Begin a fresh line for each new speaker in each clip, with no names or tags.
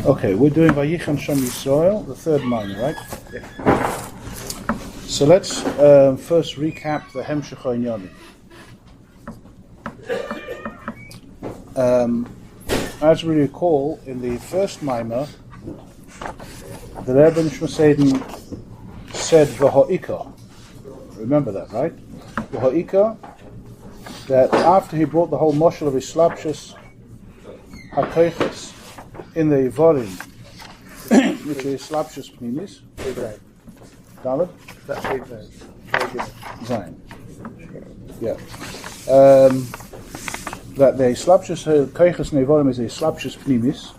Okay, we're doing Vayichan Shom Yisroel, the third Maamar, right? Yeah. So let's first recap the Hemshech Ayin. As we recall, in the first Maamar, the Rebbe Shmaseiden said V'ha'ika. Remember that, right? V'ha'ika, that after he brought the whole moshel of his slapshus hakoiches in the Vorim, which is slapshus pnimis, David?
That's
Zayin. Yeah. That the slapshus hakoiches in the Vorim is a slapshus pnimis.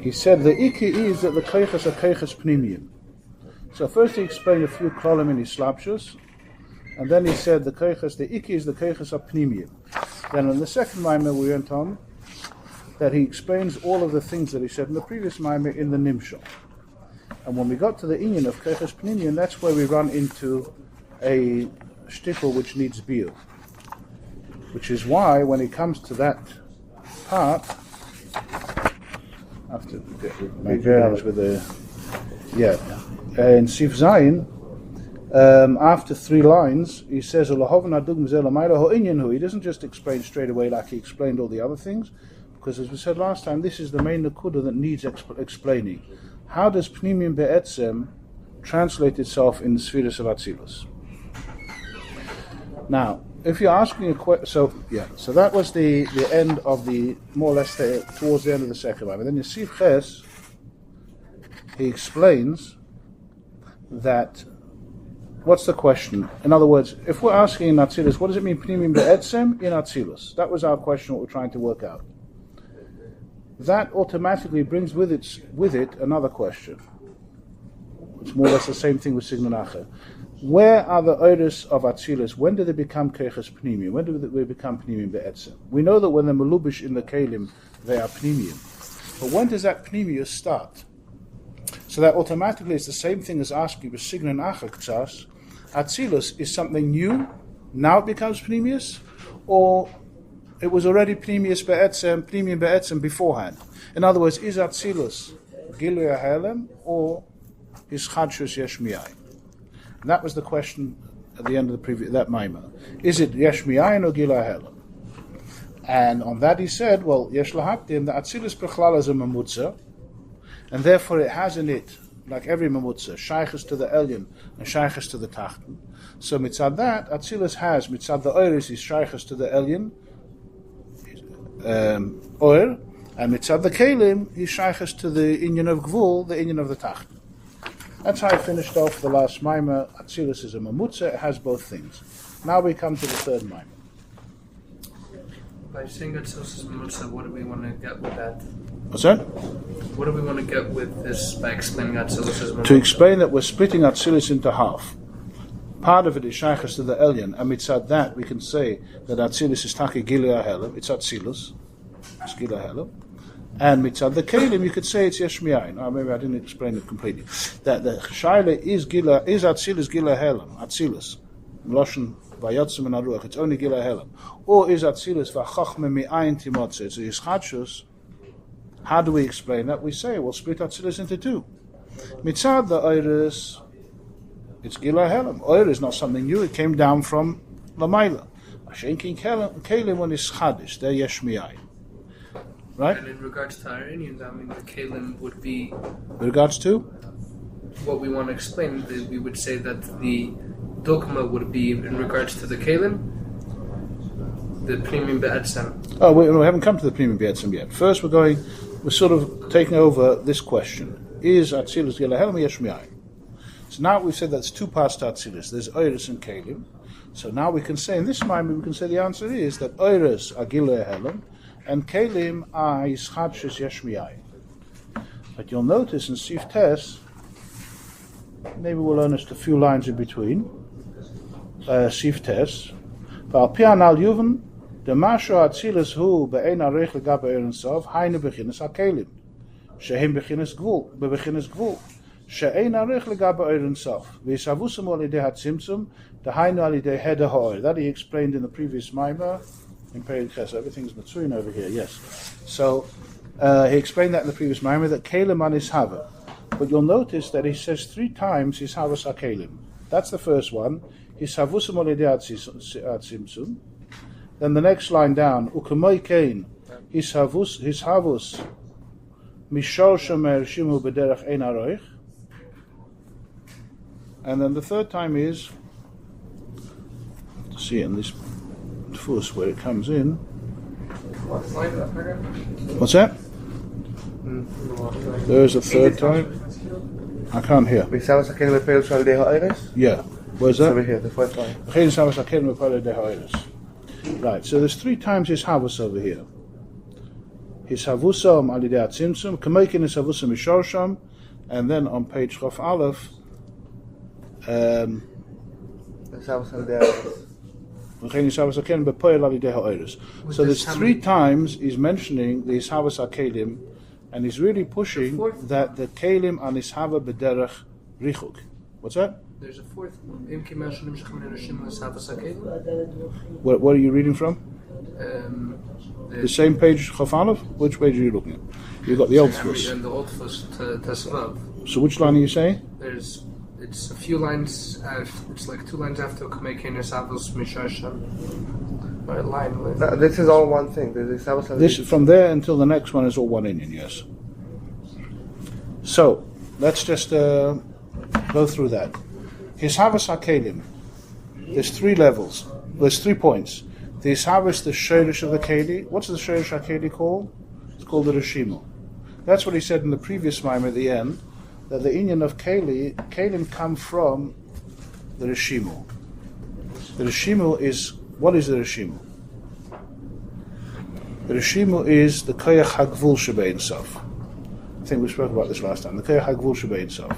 He said the iki is that the koiches are koiches pnimiyim. So first he explained a few klolim in his slapshus, and then he said the koiches, the iki is the koiches are pnimiyim. Then in the second Maamar we went on that he explains all of the things that he said in the previous Maamar in the Nimshal. And when we got to the Ayin of koiches pnimiyim, that's where we run into a shtickle which needs biur. Which is why when it comes to that part, I have to make variants with the in Sif Zayin, after 3 lines, he says, he doesn't just explain straight away like he explained all the other things, because as we said last time, this is the main nakuda that needs explaining. How does Pnimim Be'etzem translate itself in the Spheres of Atzilus? Now, if you're asking a question, so that was the end of the, more or less towards the end of the second one. And then in Sif Ches, he explains that, what's the question? In other words, if we're asking in Atzilus, what does it mean, Pnimim Be'etzem in Atzilus? That was our question, what we're trying to work out. That automatically brings with it another question. It's more or less the same thing with Signon Acher. Where are the oiros of Atzilus? When do they become koiches pnimiyim? When do they become pnimiyim be'etzem? We know that when they're melubish in the kelim, they are pnimiyim. But when does that pnimiyus start? So that automatically is the same thing as asking with Signon Acher Ktsas, Atzilus is something new, now it becomes pnimiyus, or it was already pnimiyus be'etzem beforehand? In other words, is Atzilus Gilui HaHelem or is Chadshus Yesh Mi'ayin? And that was the question at the end of that Maamar. Is it Yesh Mi'ayin or Gilui HaHelem? And on that he said, well, Yesh Lahakdim, the Atzilus Bechlal is a mamutza, and therefore it has in it, like every mamutza, shayches to the elyon and shayches to the tachten. So mitzad that, Atzilus has, mitzad the oiris is shayches to the elyon, oir, and mitzad the kelim, he shayches to the inyan of gvul, the inyan of the tachten. That's how I finished off the last Maamar. Atzilus is a mamutza, it has both things. Now we come to the third Maamar.
By saying Atzilus is mamutza, what do we want to get with that?
What's that?
What do we want to get with this by explaining Atzilus as mamutza?
To explain that we're splitting Atzilus into half. Part of it is shayches to the elyon, and mitzad that we can say that Atzilus is taki Gilui HaHelem, it's Atzilus, it's Gilui HaHelem. And mitzad the kelim, you could say it's Yesh Mi'ayin. Maybe I didn't explain it completely. That the shaila is Atzilus Gilui HaHelem, Atzilus, Loshen Vayotzim and Aruach. It's only Gilui HaHelem. Or is Atzilus v'chachme mi'ayin timotze? It's a Yischadshus. How do we explain that? We say we'll split Atzilus into 2. Mitzad the oiris, it's Gilui HaHelem. Oir is not something new. It came down from Lamaila. Ashenkin kelim when it's chadish. They're Yesh Mi'ayin. Right?
And in regards to our Indians, I mean, the Kalim would be...
With regards to?
What we want to explain, we would say that the Dogma would be in regards to the Kalim, the Pnimim Be'etzem.
Oh, we haven't come to the Pnimim Be'etzem yet. First we're sort of taking over this question. Is Atzilus Gilui HaHelem or Yesh Mi'ayin? So now we've said that's 2 parts to Atzilus. There's Oiris and Kalim. So now we can say, in this Maamar, we can say the answer is that Oiris are Gilui HaHelem, and Kelim are Yischadshus Yesh Mi'ayin. But you'll notice in Sif Tes, maybe we'll learn just a few lines in between, Sif Tes, V'al pian al yuven, the Masho Atzilus hu be'ein arech legab e'erin sov, hainu bechinas ha-Kelim, shehem bechinas gvul, she'ein arech legab e'erin sov, v'yisavusam al idei ha-tzimtzum, the hainu al idei heda ha'or. That he explained in the previous Maamar, in Perek Ches. Everything's Matsuin over here, yes. So He explained that in the previous Maamar, that Kelim and Ishava. But you'll notice that he says 3 times Hishavus HaKelim. That's the first one. Hishavusum Olidei Atzimtzum. Then the next line down, Ukamoi Kein, Hishavus Mishor Shomer Shimu B'derech Ein Aroich. And then the third time is, to see it in this first where it comes in. What's that? There's a third time. I can't hear. Yeah. Where's that?
Over here, the fourth line.
Right, so there's 3 times his havus over here. His havusam alidei atzimtzum, kamekin his havusam mishorsham, and then on page Chof Aleph, so there's 3 times he's mentioning the Hishavas HaKelim, and he's really pushing that the Kelim and Ishava b'derech richuk. What's that?
There's a fourth one.
What are you reading from? The same page, Chof Aleph? Which page are you looking at? You've got the Oldfus.
The Oldfus to Svav.
So which line are you saying?
It's a few lines. It's like 2 lines after Kamekin Savos Mishasham. Or a line.
No, this is all one thing.
This from there until the next one is all one Indian, yes. So let's just go through that. Hishavas HaKelim. There's 3 levels. There's 3 points. The Hishavas, the Shoresh of the Keli. What's the Shoresh HaKeli called? It's called the Reshimu. That's what he said in the previous Maamar at the end, that the Inyan of Kelim come from the Reshimu. The Reshimu is, what is the Reshimu? The Reshimu is the Koyach HaGvul Shebein Sof. I think we spoke about this last time. The Koyach HaGvul Shebein Sof,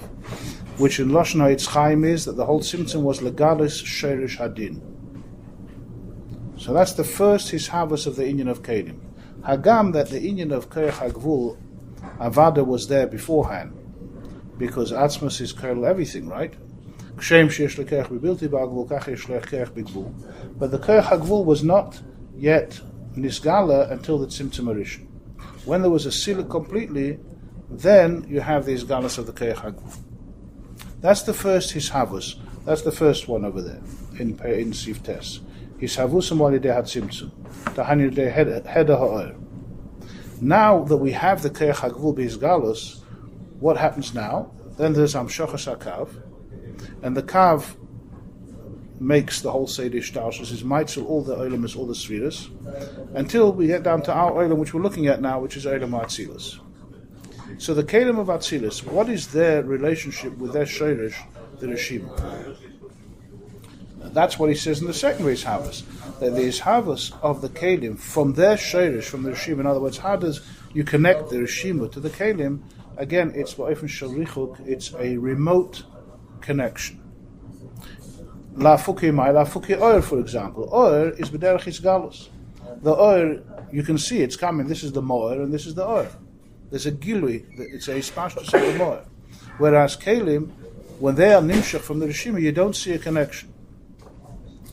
which in Lashon HaEtz Chaim is that the whole symptom was Legalis Sheresh Hadin. So that's the first Hishavas of the Inyan of Kelim. Hagam, that the Inyan of Koyach HaGvul, Avada was there beforehand, because Atzmas is Koyach everything, right? But the Koyach HaGvul was not yet Nisgala until the Tzimtzum Arishin. When there was a Sila completely, then you have the Isgalas of the Koyach HaGvul. That's the first Hishavus. That's the first one over there in Sif Tes. Hishavusam walidei hatzimtzum. Tahani de heda ha'or. Now that we have the Koyach HaGvul b'Isgalus, what happens now? Then there's Hamshachas HaKav, and the Kav makes the whole Seder Shtalshus, his Mitzvah, all the Olamas, all the Sfiras, until we get down to our Olam, which we're looking at now, which is Olam Atzilus. So the Kelim of Atzilus, what is their relationship with their Shoresh, the Reshima? That's what he says in the second Hishavas, that the Hishavas of the Kelim from their Shoresh, from the Reshima. In other words, how does you connect the Reshima to the Kelim? Again, it's Ba'ofen Shel Richuk, it's a remote connection. La Fuki Oyer, for example. Oyer is B'derech Hisgalus. The Oyer, you can see it's coming. This is the Moer and this is the Oyer. There's a Gilui, it's a Spashtus of the Moer. Whereas Kelim, when they are Nimshach from the Reshima, you don't see a connection.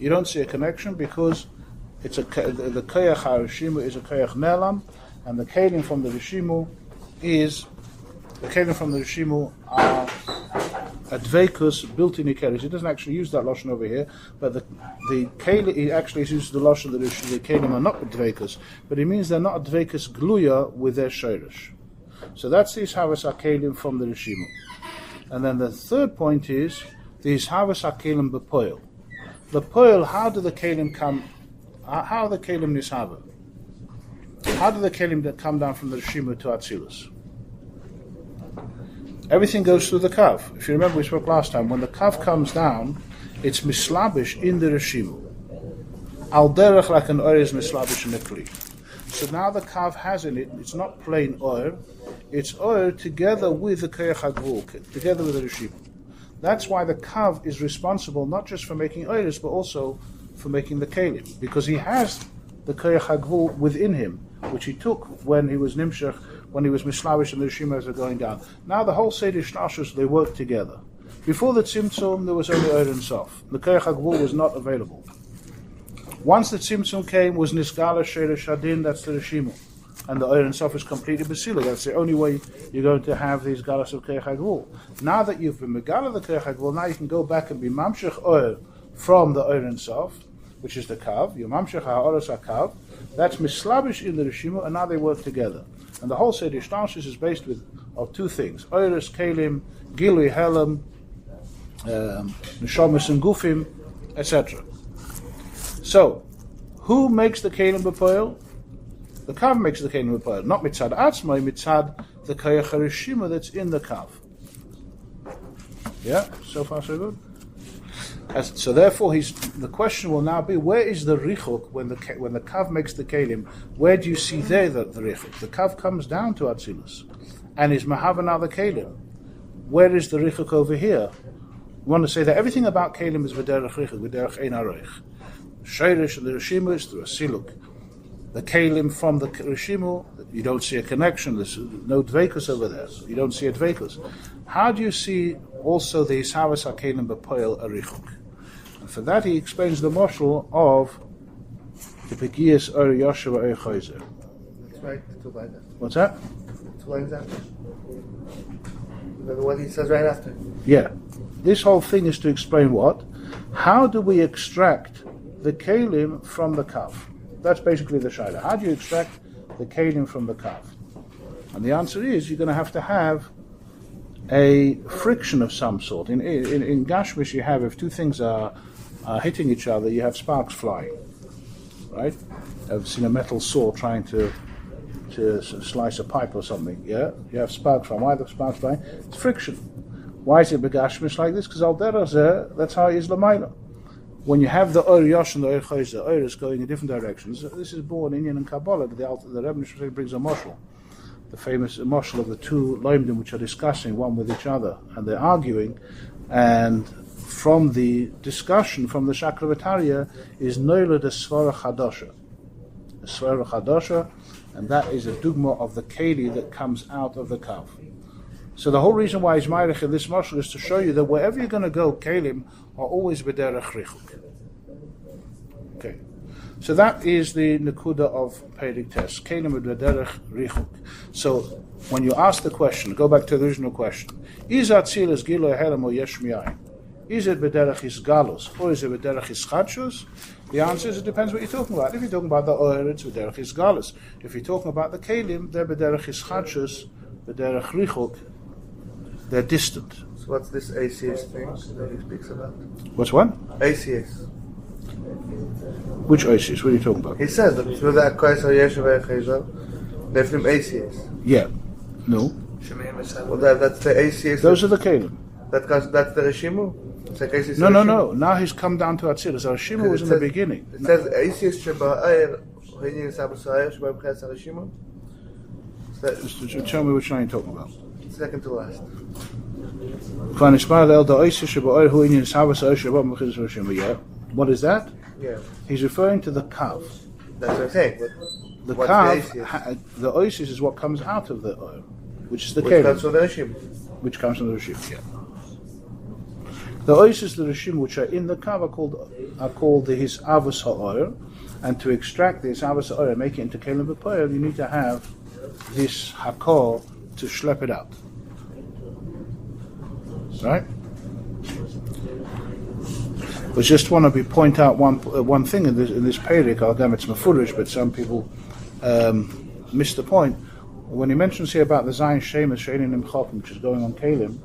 You don't see a connection because it's the Koyach HaReshimu is a Koyach Nelam, and the Kelim from the Reshimu are a Dveikus built in Ikeris. He doesn't actually use that Lashon over here, but the Kelim, he actually uses the Lashon that the Kelim are not Dveikus, but it means they're not a Dveikus Gluya with their Shoresh. So that's the Hishavas HaKelim from the Reshimu. And then the third point is the Hishavas HaKelim B'Poel. The Poel, how do the Kelim come? How are the Kelim Nishava? How do the Kelim that come down from the Reshimu to Atzilus? Everything goes through the Kav. If you remember, we spoke last time, when the Kav comes down, it's mislabish in the Reshimu. Al derech like an oir is mislabish in the Kli. So now the Kav has in it, it's not plain oir, it's oir together with the Koyach HaGvul, together with the Reshimu. That's why the Kav is responsible not just for making oiris, but also for making the Kelim, because he has the Koyach HaGvul within him, which he took when he was Nimshach, when he was Mislavish and the Reshima are going down. Now the whole Seder Shtashus, they work together. Before the Tzimtzum, there was only Oir and Sof. The Koyach HaGvul was not available. Once the Tzimtzum came, was Nisgala Sheresh Hadin, that's the Reshimu. and the Oyer and Sof is completely Basila. That's the only way you're going to have these Galas of Keich HaGvul. Now that you've been Megala the Keich HaGvul, now you can go back and be Mamshech Oyer from the Oyer and Sof, which is the Kav. Your Mamshech HaOros HaKav. That's Mislabish in the Rishimu, and now they work together. And the whole Seder Shtanshus is based of two things: Oyeres, Kelim, Gilui, Helam, Neshomis and Gufim, etc. So, who makes the Kelim B'Poel? The Kav makes the Kelim B'Poel, not Mitzad Atzmai, Mitzad the Kayach HaRishima that's in the Kav. Yeah, so far so good. So therefore, the question will now be: where is the Richuk when the Kav makes the Kelim? Where do you see there the Richuk? The Kav comes down to Atzilus and is Mahavana the Kelim. Where is the Richuk over here? We want to say that everything about Kelim is V'derech Richuk, V'derech Ein HaRoich. Sheirish and the Rishimu is through a Siluk. The Kelim from the Rishimu, you don't see a connection. There's no Dveikus over there. You don't see a Dveikus. How do you see also the Yisavas HaKelim B'Poel a Richuk? And for that he explains the moshel of the Pegiyas Or Yoshev Or Chayzer.
That's right, two lines after.
What's that?
Two lines after. What he says right after.
Yeah. This whole thing is to explain what? How do we extract the Kelim from the Kav? That's basically the Shaila. How do you extract the Kelim from the Kav? And the answer is you're going to have a friction of some sort. In Gashmish you have, if two things are hitting each other, you have sparks flying. Right? I've seen a metal saw trying to slice a pipe or something. Yeah? You have sparks flying. Why are the sparks flying? It's friction. Why is it Begashmish like this? Because Al Derazeh, that's how it is Lamaila. When you have the Or Yosh and the Or Chayz, the Or is going in different directions. This is born in Inyan and Kabbalah. The Rebbe Nishra brings a moshel, the famous moshel of the two loimdim which are discussing one with each other, and they're arguing. And from the discussion, from the Shakravataria, is Noila the Svara Chadosha. The Svara Chadosha, and that is a dugma of the Keli that comes out of the Kav. So the whole reason why he's Meirich in this moshel is to show you that wherever you're going to go, Kelim are always B'derech Richuk. Okay. So that is the Nakuda of Peirik Tes. Kelim B'derech Richuk. So when you ask the question, go back to the original question. Is Atzilas Gilo Helam or Yesh Mi'ayin? Is it B'derech Isgalus or is it B'derech Ischadshus? The answer is it depends what you're talking about. If you're talking about the Oyer, it's B'derech Isgalus. If you're talking about the Kelim, they're B'derech Ischadshus, B'derech Richuk. They're distant.
So what's this ACS thing that he speaks about?
What's what?
ACS.
Which ACS? What are you talking about?
He says that through that Kovetz and Resources, they're from ACS.
Yeah. No.
Well, that's the ACS.
Those are the Kelim.
That's the Rishimu? It's like ACS.
No. Now he's come down to Atzilus. Rishimu was in the beginning.
It says ACS Sheba Hinin Sabasayr Sheba Kovetz and Rishimu.
Tell me which one you're talking about.
Second to last.
What is that?
Yeah.
He's referring to the Kav.
That's what I'm saying.
The Kav, the Oasis is what comes out of the oil, which is the Kelim.
Which comes from the Rishim.
Which comes from the Rishim, yeah. The Oasis, the Rishim, which are in the Kav are called the His Avos HaOil, and to extract the His Avos HaOil and make it into Kelim B'Poel, you need to have this Hakol to schlep it out. Right? We just want to point out one thing in this Peirik. I'll it's mafurish, but some people miss the point. When he mentions here about the Zayin Shemus Sheinin Imchokim, which is going on Kelim,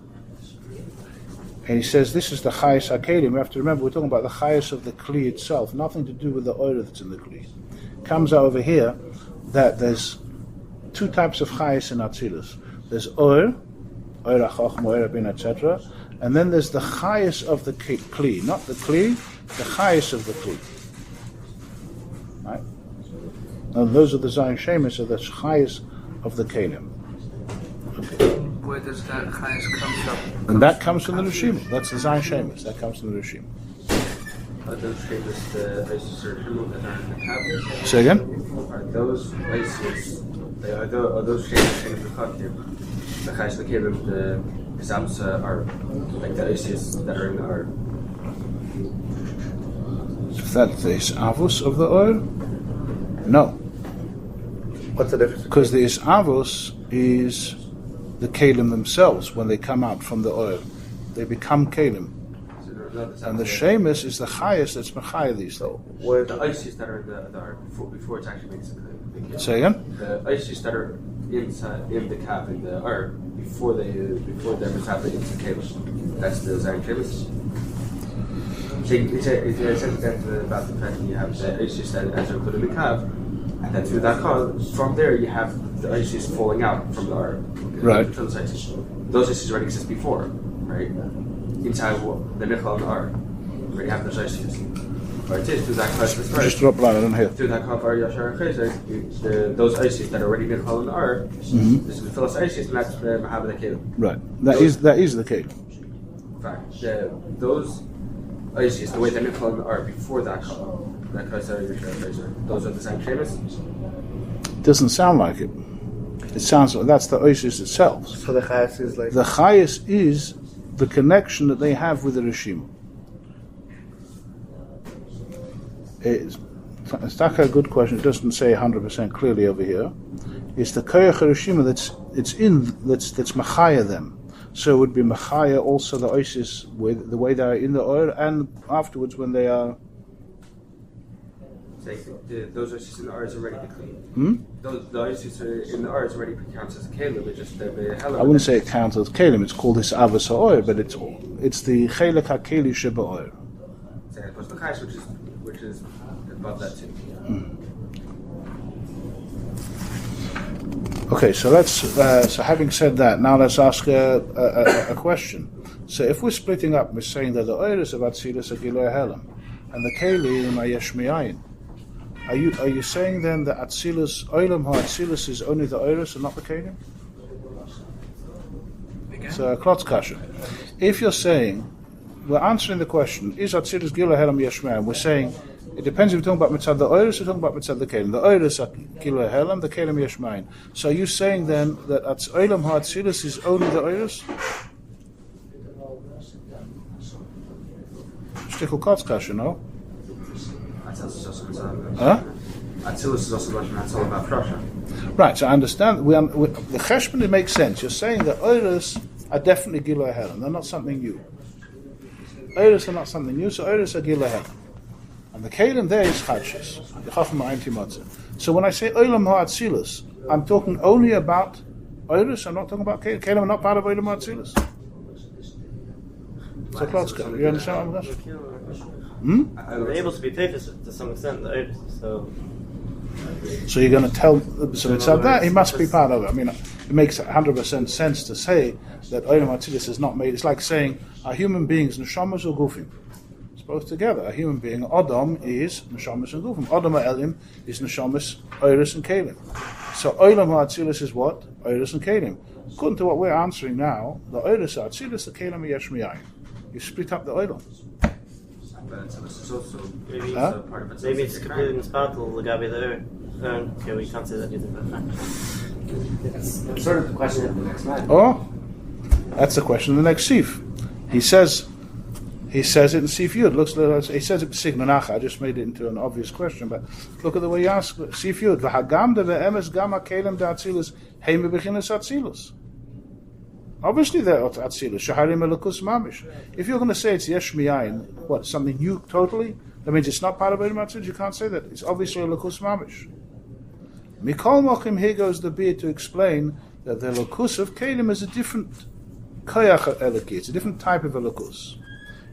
and he says this is the Chayes HaKelim. We have to remember we're talking about the Chayes of the Kli itself, nothing to do with the oil that's in the Kli. Comes out over here that there's two types of Chayes in Atzilus. There's Oir HaChochma, Oir HaBin, etc. And then there's the Chayes of the Kli. Not the Kli, the Chayes of the Kli. Right? And those are the Zayin Shemus, so that's Chayes of the Kelim. Okay.
Where does that Chayes come from?
And that comes from the Rishim. That's the Zayin Shemus. That comes from the Rishim.
Are those Shemus the Isis or Shimon that are in the Kabbal?
Say again?
Are those Isis, are those Shemus in the Kabbal? The Chayes the Kelim, the Zamsa are like the Isis that are in the Ar.
Is that the Avos of the oil? No.
What's the difference?
Because the Isavos is the Kalim themselves when they come out from the oil. They become Kalim. And the Shemus is the highest that's Mechaya these days.
Where
The ices that are in the are before it actually makes the
Say again?
The ices that are inside in the cap in the are before they're metabolic into the cable. That's the Zayin Shemus. It says that about the fact that you have the ices that are put in the cap, and then through that cause, from there you have the ices falling out from the R.
Right.
From the ices. Those ices already exist before, right? Inside the Michoel and the R. We already have those ices. Or it is through that cause.
Just drop line, I don't hear.
Through that cause, Yashar and Cheshvan, those ices that are already Michoel and the R, this is the Philos ices, and that's the Mahaber the
Right. That is the Kalim.
In fact, those ices, the way the Michoel and the R before that cause, those are the same Shemus.
Doesn't sound like it. It sounds like that's the Oasis itself.
so the Chayas is like
The highest is the connection that they have with the Rishim. It's a good question. It doesn't say 100% clearly over here. It's the Koyach Rishima that's Machaya them. So it would be Machaya also the Oasis with the way they are in the oil and afterwards when they are.
Those ices in the R is already clean. The ices in the R is already counts as a Caleb. It's just the
I wouldn't say it counts as Kalim. It's called this Avos Ha'oil, but it's the Chelek HaKeli Sheba Oil.
Plus the Chais, which is above that too.
Okay, so let's. So having said that, now let's ask a question. So if we're splitting up, we're saying that the oil is about Atzilus Agiloi Helam, and the Kelim are Yesh Mi'ayin. Are you saying then that Atzilus Olam HaAtzilus is only the oilus and not the Kelim? So Klotz Kasha. If you're saying we're answering the question, is Atzilus Giloi Helam Yesh Mi'ayin? We're saying it depends if you're talking about Mitzad the oilus or talking about Mitzad the Kelim. The oilus are Giloi Helam, the Kelim Yesh Mi'ayin. So are you saying then that Olam HaAtzilus is only the oilus? Shtickle Klotz Kasha, no? Huh?
Atzilus is also mentioned. That's all about Prussia.
Right, so I understand. The Cheshvan, it makes sense. You're saying that oilus are definitely Giloi Helam. They're not something new. Oilus are not something new, so oilus are Giloi Helam. And the Kelim there is Chadshis. So when I say Olam HaAtzilus, I'm talking only about oilus. I'm not talking about Kelim. Kelim are not part of Olam HaAtzilus. So Klotzka, you understand what I'm saying?
They're able to be tefis to some extent,
So you're going to tell so it's that he must be part of it. I mean, it makes 100% sense to say that Olam HaAtzilus is not made. It's like saying are human beings neshamas or gufim? It's both together. A human being, Adam, is neshamas and gufim. Adam Elim is neshamas, oilus and kelim. So Olam HaAtzilus is what? Oilus and kelim. According to what we're answering now, the oilus HaAtzilus, the kelim yesh mi'ayin. You split up the oilam.
Maybe it's completely mispartal Lagabi there. Okay, we can't say that either.
It's sort of the question of the next line.
Oh, that's the question of the next Sif. He says it in Sif Yud. He says it in Signanacha. I just made it into an obvious question, but look at the way he asks Sif Yud. V'hagam de ve'emes gama kelem de atzilus heime beginnes atzilus. Obviously, they're atzilus. Shaharim elokus mamish. If you're going to say it's yesh mi'ayin, what, something new totally? That means it's not part of Olam HaAtzilus. You can't say that. It's obviously elokus mamish. Mikol mochim, here goes the beard to explain that the elokus of kelim is a different koyach eloki. It's a different type of elokus.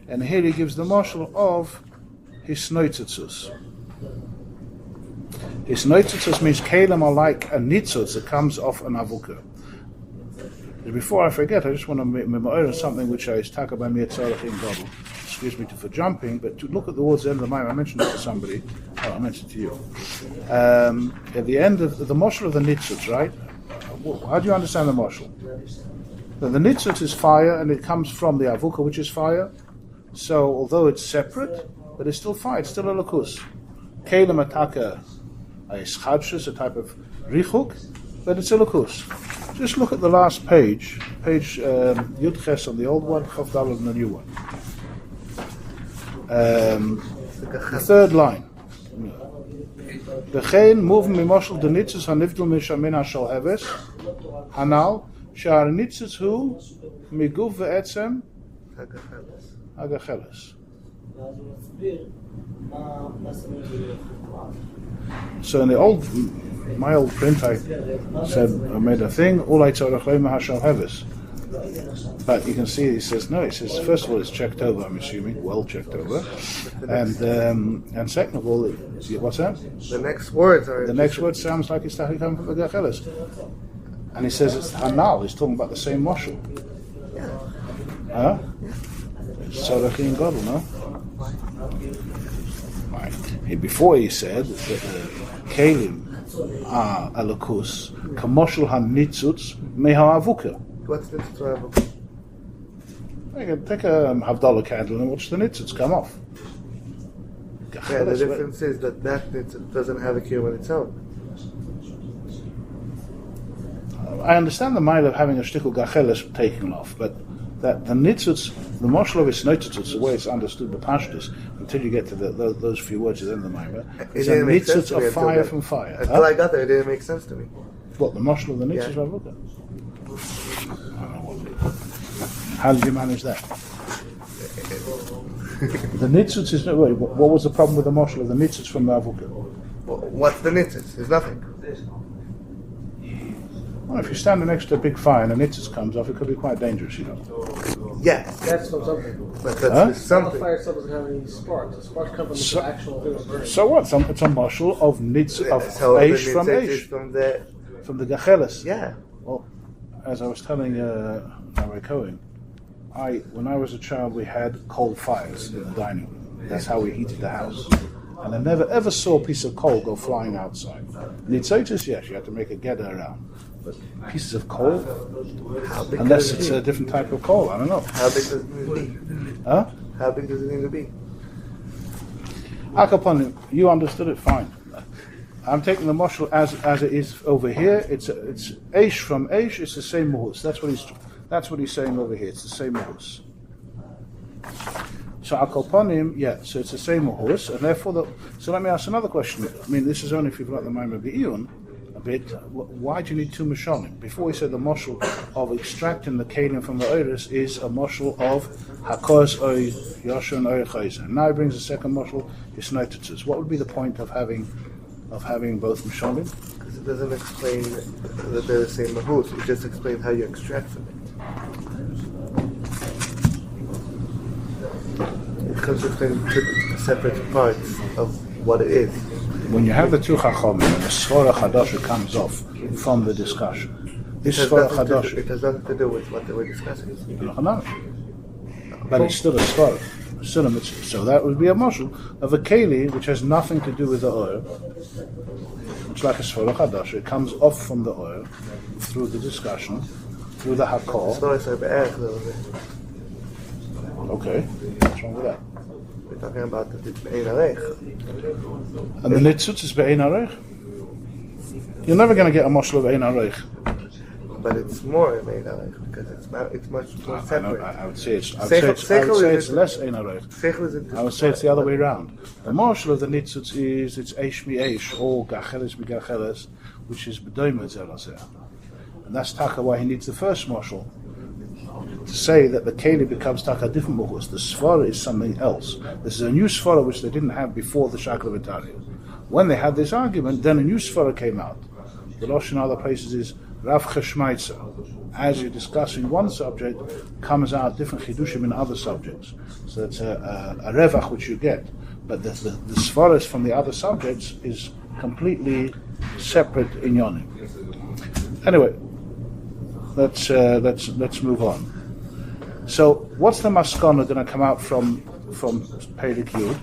And here he gives the marshal of his noitzetzus. His noitzetzus means kelim are like a nitzutz that comes off an avukah. Before I forget, I just want to remember something which I talk about me at Tzarech in Gadol. Excuse me for jumping, but to look at towards the end of the Maamar, I mentioned it to somebody. Oh, I mentioned it to you. At the end of the moshel of the nitzutz, right? How do you understand the moshel? The nitzutz is fire, and it comes from the avukah, which is fire. So, although it's separate, but it's still fire. It's still a lakus. Kelim ataka is chadshus, a type of richuk, but it's a lakus. Just look at the last page Yud Ches on the old one, Chav Daled on the new one. The third line. וכן מובן ממושל דניצוץ הנבדל משמן השלהבס, הנ"ל שהניצוץ הוא מגוף ועצם הגחלס. So in my old print, I made a thing, Ulay Tzorach Mahashal Heves. But you can see he says no. He says first of all it's checked over. I'm assuming well checked over, and second of all, what's that?
The next words are.
The next word sounds like it's coming from the Gacheles, and he says it's Hanal. He's talking about the same moshel.
Yeah.
Huh? Tzorach in Godel, no? Right. Before he said that the Kalim are alakus kamoshel hanitzutz meha avuka.
What's the nitzutz?
You can take a Havdalah candle and watch the nitzutz come off.
Yeah, the difference is that nitzutz doesn't have a kiyum on its own.
I understand the mile of having a shtickle gacheles taken off, but that the nitzutz, the moshel of its nitzutz, the way it's understood the pashtus, until you get to those few words at the end of the mimer, it's a nitzutz of fire from fire.
Until I got there, it didn't make sense to me.
What, the moshel of the nitzutz?
Yeah.
Look at. How did you manage that? The nitzutz is no. Wait, what was the problem with the moshel of the nitzutz from the avuka?
What's the nitzutz? There's nothing.
Well, if you're standing next to a big fire and the nitzutz comes off, it could be quite dangerous, you know.
Yes.
That's from something.
But that's something.
The fire itself doesn't have any sparks. The sparks come from the actual burning.
So what? It's a moshel of nitzutz of eish from eish. From the gacheles.
Yeah.
Well, as I was telling Rabbi Cohen, when I was a child, we had coal fires in the dining room. That's how we heated the house. And I never ever saw a piece of coal go flying outside. Nitzotis, yes, you had to make a gedder around. But pieces of coal, unless it's a different type of coal, I don't know.
How big does it need to be?
Huh?
How big does it need to be?
Akaponim, you understood it fine. I'm taking the moshel as it is over here. It's eish from eish. It's the same muhus. That's what he's saying over here. It's the same muhus. So akoponim, yeah. So it's the same muhus, and therefore so let me ask another question. I mean, this is only if you've got the Maamar Be'iyun a bit. Why do you need two mashalim? Before we said the moshel of extracting the kalim from the oiris is a moshel of hakos oy yashon oy chayzer. Now he brings a second moshel. It's notices. What would be the point of having both mashalim?
Because it doesn't explain that they're the same mahut. It just explains how you extract from it. It comes to explain two separate parts of what it is.
When you have the two chachamim and the svara chadasha comes off from the discussion, this svara chadasha.
It has nothing to do with what they were discussing.
But it's still a svara. So that would be a moshel of a keli which has nothing to do with the oil. It's like a svara chadasha. It comes off from the oil through the discussion, through the hakol. Okay, what's wrong with that?
We're talking about the be'ein arech.
And the nitzutz is be'ein arech? You're never going to get a moshel of be'ein arech.
But it's more be'ein arech because it's much more separate.
I would say it's less ein arech. I would say it's the other way around. The moshel of the nitzutz is it's eish mi eish or gacheles mi gacheles, which is b'doimer zelazeh. And that's taka why he needs the first moshel. To say that the keli becomes taka different muhus. The svara is something else. This is a new svara which they didn't have before the Shakla V'Taria. When they had this argument, then a new svara came out. The Rosh in other places is Rav Cheshmaitza. As you're discussing one subject, comes out different chidushim in other subjects. So it's a revach which you get. But the svaras from the other subjects is completely separate in yonim. Anyway, let's move on. So, what's the maskana going to come out from Perek Yud?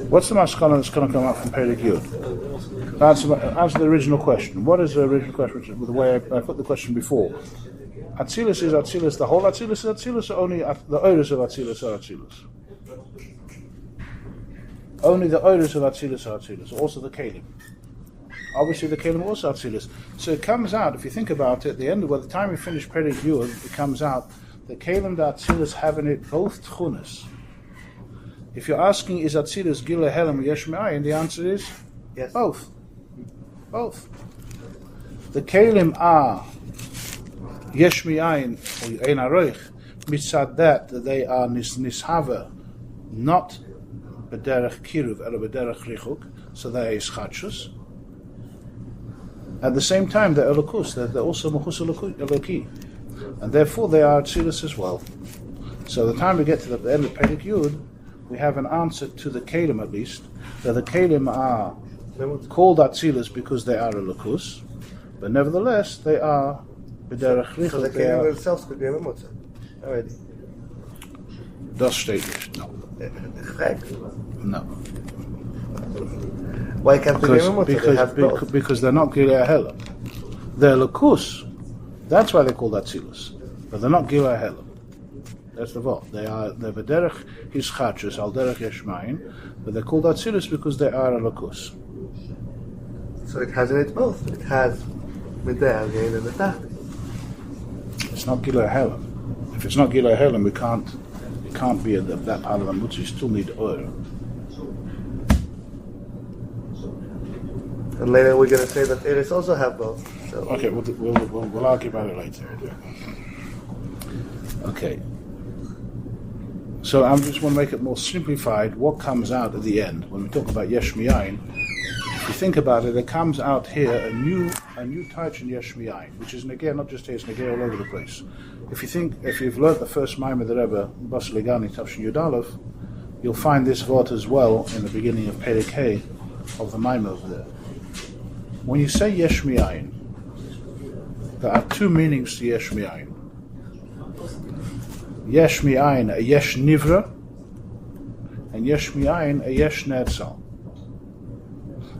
What's the maskana that's going to come out from Perek Yud? Answer the original question. What is the original question? With the way I put the question before. Atzilus is Atzilus. The whole Atzilus is Atzilus. Or only the oiris of Atzilus are Atzilus. Only the oiris of Atzilus are Atzilus. Also the Kalim. Obviously the Kalim also Atzilus. So it comes out, if you think about it, at the end, by the time we finish Perek Yud, it comes out the Kalim da Atzilus have in it both tchunas. If you're asking, is Atzilus Gila Helam Yesh Me'ayin, the answer is
Yes.
both. Both. The Kalim are Yesh Me'ayin or Ein Aroich, mitzad that they are nishava, not b'derech kiruv, ela b'derech richuk, so they are ischatshus. At the same time, they're elokus, they're also mechus eloki, and therefore they are atzilus as well. So the time we get to the end of Perek Yud, we have an answer to the Kalim at least, that the Kalim are called atzilus because they are elokus, but nevertheless they are b'derech richuk.
So the Kalim themselves could be a memotza already.
Das steht nicht, no. No.
Why can't they be a memotza? They have both.
Because they're not Gilei Helam. They're Lakus. That's why they're called Atzilus. But they're not Gilei Helam. That's the vote. They're B'derech Hischachus, Al Derech Yeshmayin, but they're called Atzilus because they are a Lakus.
So it has in it both. It has Mideh again and the Tacht.
It's not Gilei Helam. If it's not Gilei Helam, it can't be that part of the Mutz. You still need oil.
And later we're going to say that Eris also have both. So.
Okay, we'll argue about it later. Okay. So I just want to make it more simplified. What comes out at the end when we talk about Yesh Mi'ayin? If you think about it, it comes out here a new touch in Yesh Mi'ayin, which is Negeh, not just here, it's Negeh all over the place. If you've learnt the first Maamar of the Rebbe, Bas Legani Tafshin Yud Aleph, you'll find this vort as well in the beginning of Perek Hey of the Maamar over there. When you say Yesh Mi'ayin, there are two meanings to Yesh Mi'ayin. Yesh Mi'ayin, a Yesh Nivra, and Yesh Mi'ayin, a Yesh Netzal.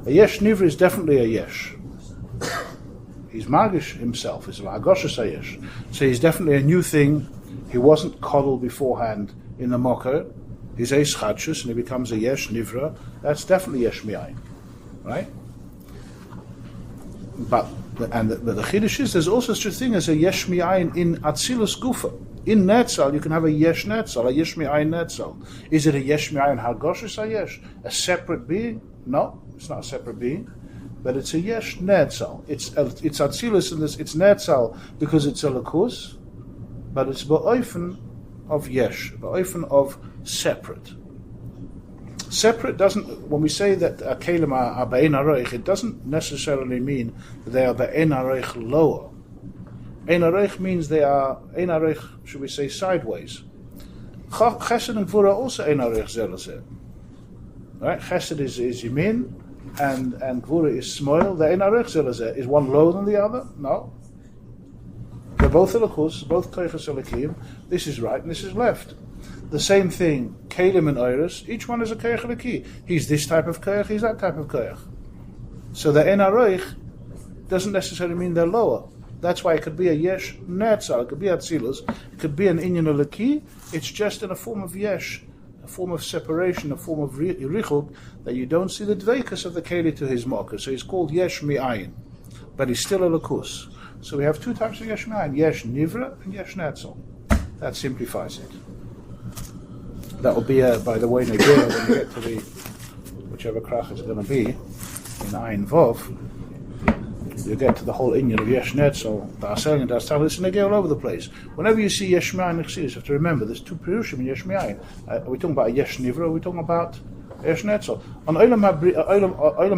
A Yesh Nivra is definitely a Yesh. He's Magish himself, he's a Hagoshes Yesh. So he's definitely a new thing. He wasn't coddled beforehand in the Mocker. He's a Schachus and he becomes a Yesh Nivra. That's definitely Yesh Mi'ayin. Right? But the Chiddush is there's also such a thing as a Yesh Mi'ayin in Atzilus Gufa. In Netzal, you can have a Yesh Netzal, a Yesh Mi'ayin Netzal. Is it a Yesh Mi'ayin Hagoshes Yesh? A separate being? No, it's not a separate being. But it's a Yesh Netzal. It's Atzilus in this, it's Netzal because it's a Lakus, but it's Ba'ofen of Yesh, Ba'ofen of separate. Separate doesn't, when we say that Kalim are Ba'en Aroich, it doesn't necessarily mean that they are Ba'en Aroich lower. Ein Aroich means they are, Ein Aroich, should we say, sideways. Chesed and Gvura also Ein Aroich Zelazeh. Right? Chesed is Yamin, and Gvura is Smoil. The Ein Aroich Zelazeh. Is one lower than the other? No. They're both Elokus, both Koiches Elokim. This is right and this is left. The same thing, Kalim and Oiris, each one is a Koich Eloki. He's this type of Koich, he's that type of Koich. So the Ein Aroich doesn't necessarily mean they're lower. That's why it could be a Yesh Netzal, it could be Atzilus, it could be an Inyan Eloki. It's just in a form of Yesh, a form of separation, a form of Richuk, that you don't see the Dveikus of the Keli to his Mocker. So he's called Yesh Mi'ayin, but he's still a Lakus. So we have two types of Yesh Mi'ayin, Yesh Nivra and Yesh Netzal. That simplifies it. That will be, by the way, Negeh, when you get to the, whichever krach it's going to be, in Ayin Vov, you get to the whole Inyan of Yesh Netzal, Da'asel and Da'asel, it's Negeh all over the place. Whenever you see Yesh Mi'ayin Nechsidus, you have to remember, there's two Pirushim in Yesh Mi'ayin. Are we talking about a Yesh Nivra, or are we talking about Yesh Netzal? On Olam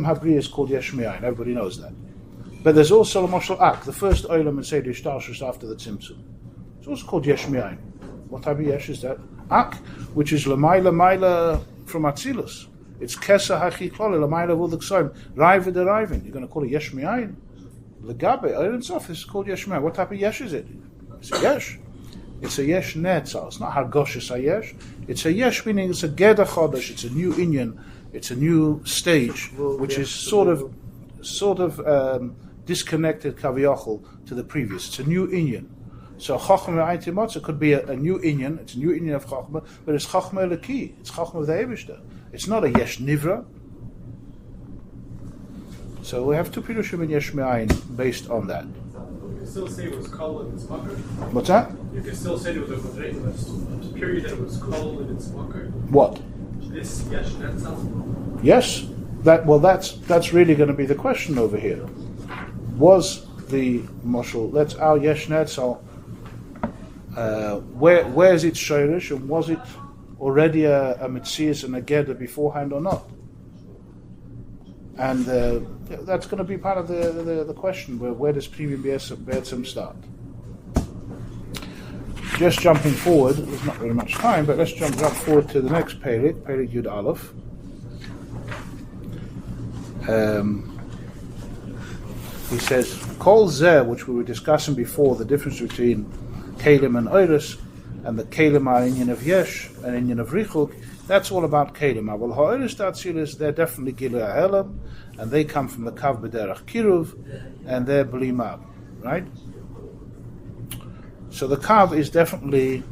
Habri is called Yesh Mi'ayin, everybody knows that. But there's also a Moshel Ak, the first Olam in Seder Shtarshus after the Tzimtzum. It's also called Yesh Mi'ayin. What type of Yesh is that? Ak, which is Lamaila from Atzilus. It's Kesa Hachi Klole, Lamaila Vudaksoim, Raiva deriving. You're going to call it Yesh Mi'ayin. Legabe, Oren Sof, this is called Yesh Mi'ayin. What type of Yesh is it? It's a Yesh. It's a Yesh Netzal. It's not Hargoshes Yesh. It's a Yesh, meaning it's a Geda Chodesh, it's a new Inyan, it's a new stage, which is sort of disconnected Kaviyachol to the previous. It's a new Inyan. So Chachma Ayin Motza could be a new Inyan. It's a new Inyan of Chachma, but it's Chachma Eliki. It's Chachma of the Eibishter. It's not a Yesh Nivra. So we have two Pirushim in Yesh Mi'ayin based on that.
still say it was kol in its makar.
What's that?
You can still say it was a period that it was kol in its makar.
What?
This yesh netzel.
Yes. That's really going to be the question over here. Was the moshel? That's our yesh netzel. Where's its shirish, and was it already a mitzias and a geder beforehand or not? And that's going to be part of the question. Where does premium be'etzem start? Just jumping forward, there's not very much time, but let's jump forward to the next Perik Yud Aleph. He says, Kol Zeh, which we were discussing before, the difference between Kalim and Oiris, and the Kalim are Inyan of Yesh and Inyan of Richuk, that's all about Kalim. Well, Ha'oiris Tatzilis, they're definitely Gilui Ha'elam, and they come from the Kav B'derach Kiruv, and they're Blimab, right? So the Kav is definitely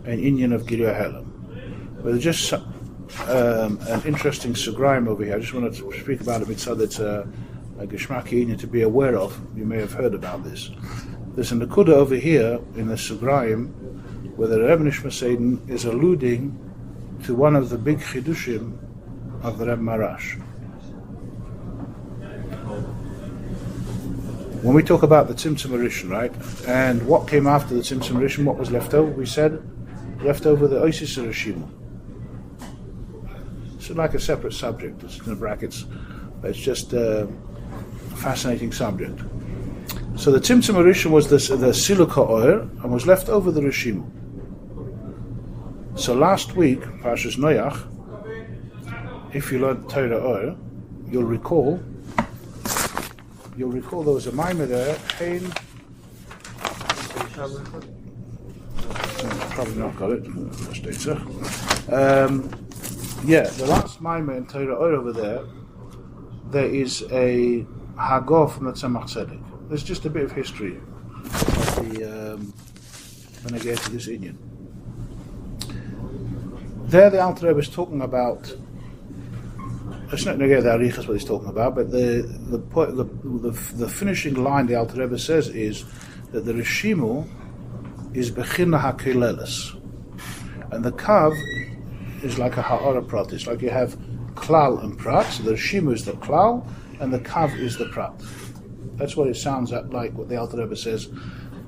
an Inyan of Gilui Ha'elam. But there's just an interesting Sugraim over here. I just wanted to speak about it so that's a Geshmaki Inyan to be aware of. You may have heard about this. There's a Nakuda over here in the Sugraim where the Rebbe Nishma Seiden is alluding to one of the big Chidushim of the Rebbe Marash. When we talk about the Tzimtzum Rishon, right, and what came after the Tzimtzum Rishon, what was left over? We said, left over the Oisis Rishim. It's like a separate subject, it's in the brackets, but it's just a fascinating subject. So the Tzimtzum Rishon was the Siluka Oir, and was left over the Rishim. So last week, Parshas Noach, if you learned Torah Oir, you'll recall there was a Maamar there, Hein. Probably not got it. The last Maamar in Torah Oir over there is a Hagor from the Tzemach Tzedek. There's just a bit of history of when I get to this Inyan. There the Alter Rebbe is talking about, it's not Negeh the Arichas what he's talking about, but the finishing line the Alter Rebbe says is that the Rishimu is Bechina HaKeleles, and the Kav is like a Ha'ara Prat. It's like you have Klal and Prat, so the Rishimu is the Klal, and the Kav is the Prat. That's what it sounds like, what the Alter Rebbe says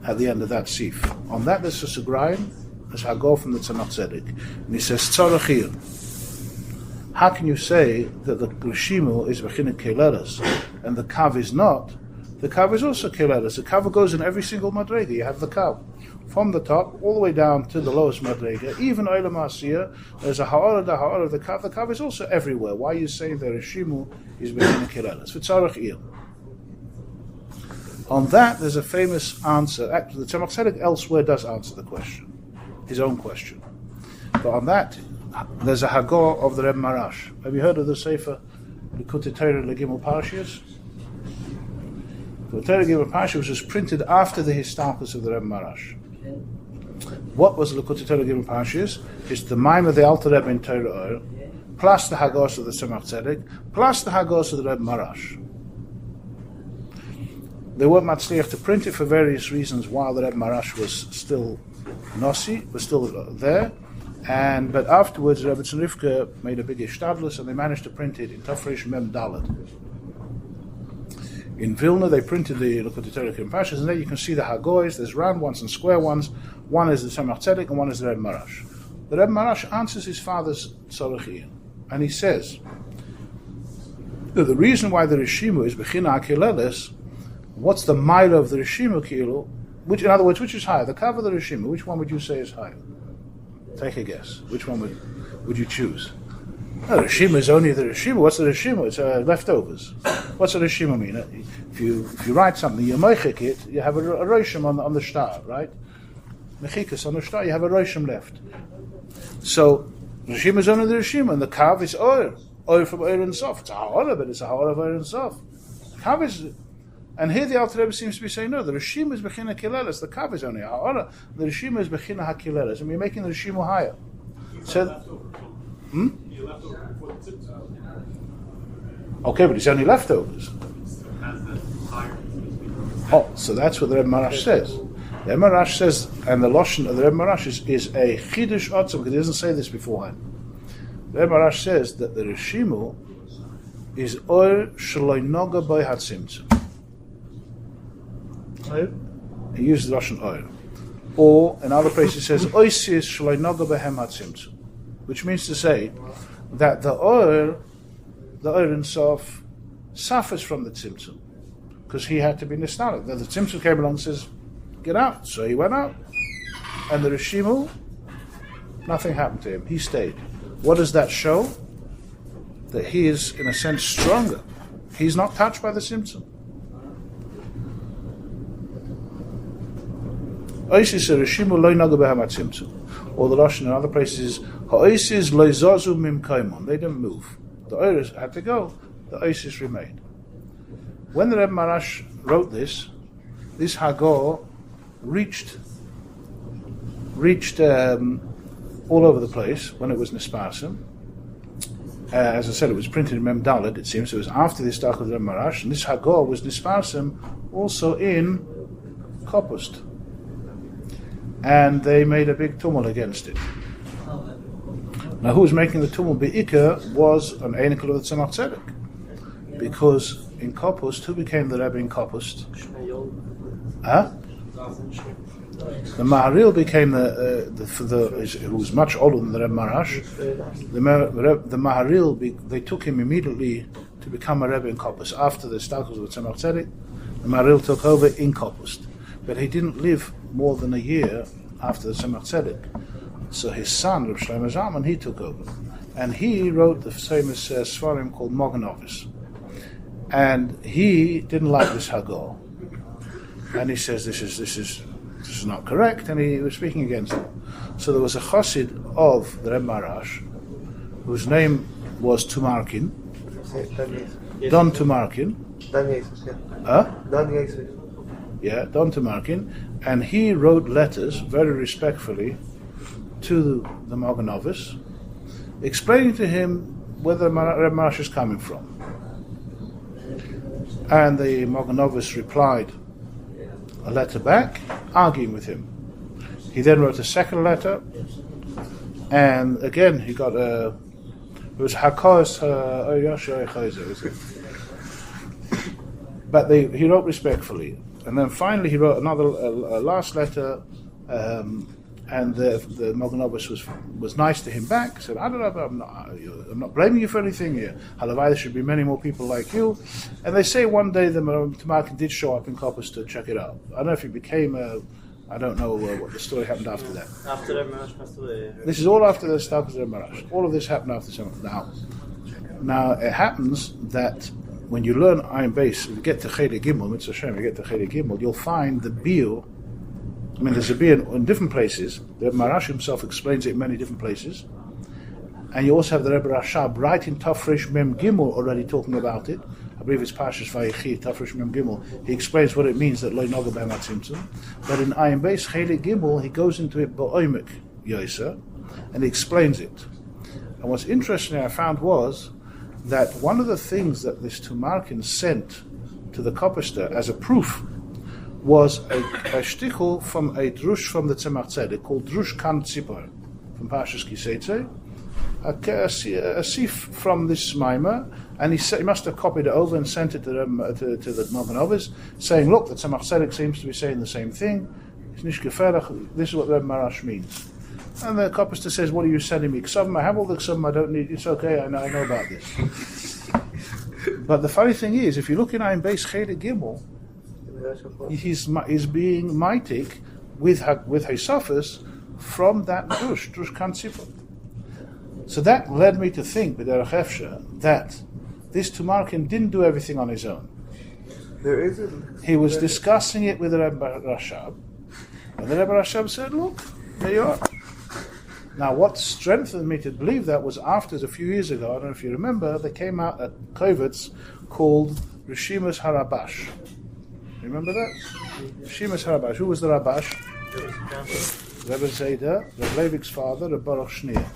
at the end of that Sif. On that there's a Sugraim, there's Hagor from the Tzemach Tzedek, and he says, Tzorachir. How can you say that the Rishimu is Bechina Keleles and the Kav is not? The Kav is also Keleles. The Kav goes in every single Madrega. You have the Kav from the top all the way down to the lowest Madrega. Even Olam Asiyah, there's a Ha'ara, the Ha'ara of the Kav. The Kav is also everywhere. Why are you saying the Rishimu is Bechina Keleles? V'tzarach. On that, there's a famous answer. Actually, the Tzemach Tzedek elsewhere does answer the question, his own question. But on that, there's a Hagor of the Rebbe Marash. Have you heard of the Sefer Likutei Torah Legimel Parshiyos? The Torah Legimel Parshiyos was printed after the Histalkus of the Rebbe Marash. What was Likutei Torah Legimel Parshiyos? It's the Maamar of the Alter Rebbe in Torah Oir, plus the Hagos of the Tzemach Tzedek, plus the Hagos of the Rebbe Marash. They weren't matzliach to print it for various reasons while the Rebbe Marash was still Nossi, was still there. But afterwards, Rebbe Tzorifka made a big ishtadlus, and they managed to print it in Tafresh Mem Dalet. In Vilna, they printed the Likutei Torah Legimel Parshiyos, and there you can see the Hagoys. There's round ones and square ones. One is the Tzemach Tzedek, and one is the Rebbe Marash. The Rebbe Marash answers his father's tzorachiyah, and he says that the reason why the Rishimu is Bechina HaKeleles, what's the mile of the Rishimu Kilu? Which, in other words, which is higher, the Kav or the Rishimu? Which one would you say is higher? Take a guess. Which one would you choose? No, the Rishimu is only the Rishimu. What's the Rishimu? It's leftovers. What's the Rishimu mean? If you write something, you meichik it, you have a roshim on the shtar, right? Mechikas on the shtar, you have a roshim left. So, Rishimu is only the Rishimu, and the Kav is oil from oil and sof. It's a ha'ara, but it's a ha'ara of oil and sof. Kav is... And here the Alter Rebbe seems to be saying, no, the Rishimu is Bechina Keleles, the Kav is only a ha'ara, the Rishimu is Bechina HaKeleles, and we're making the Rishimu higher. So, Okay, but it's only leftovers. Oh, so that's what the Rebbe Marash says. The Rebbe Marash says, and the Lashon of the Rebbe Marash is a Chidush Otzim, because he doesn't say this beforehand. The Rebbe Marash says that the Rishimu is Or Shaloi Noga Boi Hatzimtzum. He uses the Lashon Or. Or, in other places, he says, Oisis Shaloi Noga Behem Hatzimtzum. Which means to say that the Or Insof suffers from the Tzimtzum. Because he had to be Nistalik. The Tzimtzum came along and says, get out. So he went out. And the Rishimu, nothing happened to him. He stayed. What does that show? That he is, in a sense, stronger. He's not touched by the Tzimtzum. Oisis Rishimu loy naga behem Tzimtzum. Or the Lashon in other places is Ha'oisis loy zazu mim kaimon. They didn't move. The Oiris had to go. The Oisis remained. When the Rebbe Marash wrote this Hagor reached all over the place when it was Nisparsim. As I said, it was printed in Mem Dalet, it seems. It was after this Dach of the Rebbe Marash, and this Hagor was Nisparsim also in Kopust. And they made a big tumult against it. Now, who was making the tumult Be'ikah was an Einikel of the Tzemach Tzedek. Because in Kopust, who became the Rebbe in Kopust? The Maharil became who was much older than the Rebbe Marash. The Maharil, they took him immediately to become a Rebbe in Kopust. After the Stalkos of Tzemach Tzedek, the Maharil took over in Kopust. But he didn't live more than a year after the Tzemach Tzedek. So his son, Reb Shlomo Zalman, he took over. And he wrote the famous Svarim called Moganovis. And he didn't like this Hagor. And he says this is not correct, and he was speaking against it. So there was a chassid of the Rebbe Marash, whose name was Tumarkin, Don Tumarkin. Don Tumarkin, and he wrote letters very respectfully to the Moganovis, explaining to him where the Rebbe Marash is coming from. And the Moganovis replied a letter back, arguing with him. He then wrote a second letter, and again he got it was Hakos but he wrote respectfully. And then finally he wrote another last letter, and the Moganovis was nice to him back. Said, I don't know, I'm not blaming you for anything here. Halavai, there should be many more people like you. And they say one day the Tumarkin did show up in Kopus to check it out. I don't know if he became I don't know what the story happened after that.
After the Marash passed away.
This is all after the start of the Marash. All of this happened after some. Now it happens that when you learn Ayin Beis, if you get to Chede Gimel, Mitzvah Shem, you get to Chede Gimel, you'll find the Biur. I mean, there's a Biur in different places. The Marash himself explains it in many different places. And you also have the Rebbe Rashab right in Tafresh Mem Gimel already talking about it. I believe it's Parshas Vayichan, Tafresh Mem Gimel. He explains what it means that Lo Noga Behem Hatzimtzum. But in Ayin Beis, Chede Gimel, he goes into it Ba'omek Yoser, and he explains it. And what's interesting I found was that one of the things that this Tumarkin sent to the Kopister as a proof was a shtichel from a drush from the Tzemach Tzedek called Drush Kan Tzipor from Parshas Kiseitze, a sif from this Maamar, and he must have copied it over and sent it to the Moganovis, saying, look, the Tzemach Tzedek seems to be saying the same thing. This is what Rebbe Marash means. And the Kopister says, what are you sending me? Ksavim, I have all the Ksavim, I don't need, it's okay, I know about this. But the funny thing is, if you look in Ayin Beis Chede Gimel, he's being mightig with Hesafis from that Drush Kan Tzipor. So that led me to think, B'derech Efsher, that this Tumarkin didn't do everything on his own. He was discussing it with the Rebbe Rashab, and the Rebbe Rashab said, look, there you are. Now, what strengthened me to believe that was after, a few years ago, I don't know if you remember, they came out at Kovetz called Rishimas Harabash. Remember that? Rishimas Harabash. Who was the Rabash? Rebbe Zayda, Rebbe Leivik's father, Rebbe Baruch Shneir.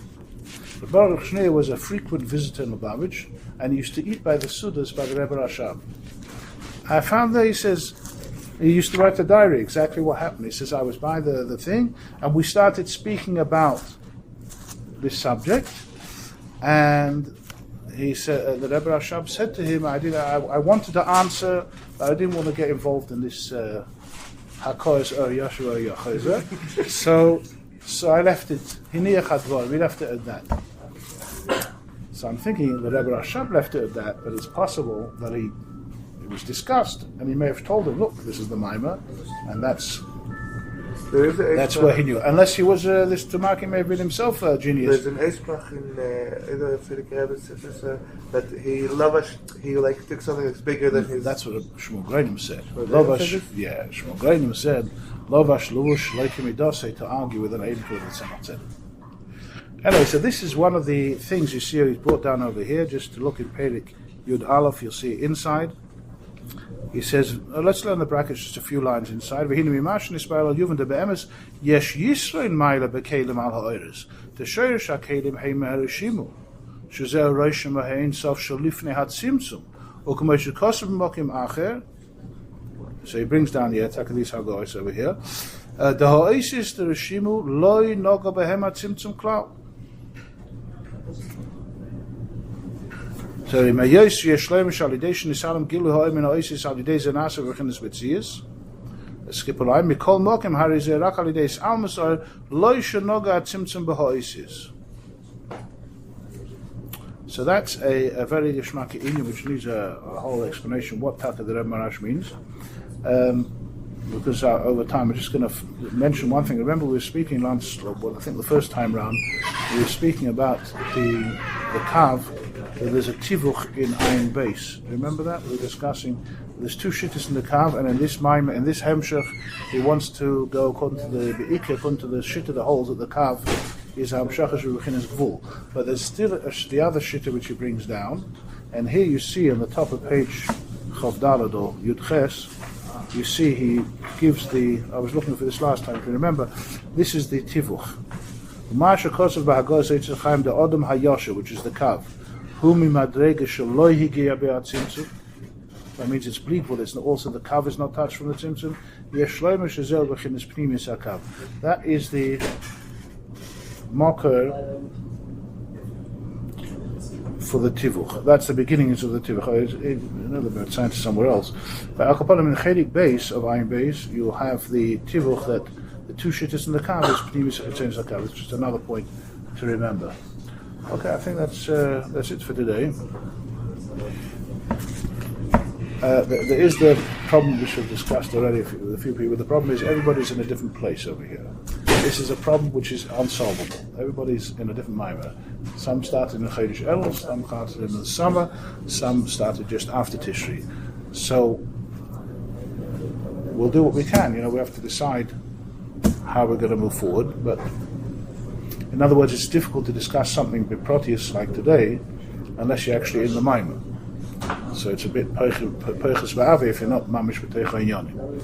Rebbe Baruch Shneir was a frequent visitor in Lubavitch, and he used to eat by the Sudas by the Rebbe Rashab. I found there, he says, He used to write a diary, exactly what happened. He says, I was by the thing, and we started speaking about this subject, and he said, the Rebbe Rashab said to him, I wanted to answer, but I didn't want to get involved in this Hakois or Yashua Yachozer. So I left it, we left it at that. So I'm thinking the Rebbe Rashab left it at that, but it's possible that it was discussed, and he may have told him, look, this is the Maamar, and that's where he knew. Unless he was this Tumaki may have been himself a genius.
There's an Eisprach in either Fidik Rebbe's that he took something that's bigger than his.
That's what Shmuel Grainim said. Shmuel Grainim said, Lovash Luvush Leikimidose, to argue with an Eidkur that's not said. Anyway, so this is one of the things you see he's brought down over here. Just to look in Perik Yud Aleph, you'll see inside. He says, let's learn the brackets, just a few lines inside. V'hinu mimash nispail al yuvan de be'emes yesh Yisroel ma'ila bekelim al ha'oiris t'shoyer sha'kelim hei me'erishimu shezeh roshim ha'ein sof shalifnei hatzimtzum u'k'mo shekosav mokim acher. So he brings down the Takadis Hagois over here. The ha'oisis the rishimu loy noga behem hatzimtzum klal. So Mayos Yeshlem Shalidation Isalam Gilu Ha'im and Oasis Alidays and Asa Virginis Betzias. Skip a line. Michoel Mokim Harizer Rakalidays Almasar Loy Shanoga Tzimtzum Bahoisis. So that's a very Yishmaki Inyan which needs a whole explanation what Taka the Reb Marash means. Because over time, I'm just going to mention one thing. Remember, we were speaking I think the first time round, we were speaking about the Kav. There's a tivuch in Ayin Beis. Remember that? We were discussing. There's two shittas in the Kav, and in this Maamar, in this Hemshech, he wants to go according to the Be'ikah, according to the shitta that holds that the Kav is Hamshach Shulchan's Gvul. But there's still the other shitta which he brings down, and here you see on the top of page Chav Dalad or Yud Ches, you see he gives the. I was looking for this last time. If you remember, this is the tivuch. Masha Kosav B'Hagos Eitzachaim the Odom Hayosha, which is the Kav. That means it's bleakwood. It's also the kav is not touched from the tzimtzum. That is the mocker for the tivuch. That's the beginnings of the tivuch. Another bit signed to somewhere else. But in Chedik Beis of Ayin Beis, you'll have the tivuch that the two shittas in the kav is pnimis akav. It's just another point to remember. Okay, I think that's it for today. There is the problem which we've discussed already with a few people. The problem is everybody's in a different place over here. This is a problem which is unsolvable. Everybody's in a different Maamar. Some started in Chodesh Elul, some started in the summer, some started just after Tishri. So we'll do what we can. We have to decide how we're going to move forward, but in other words, it's difficult to discuss something biprotius like today unless you're actually in the Maamar. So it's a bit peiches ba'avi if you're not mamish b'teicha inyanim.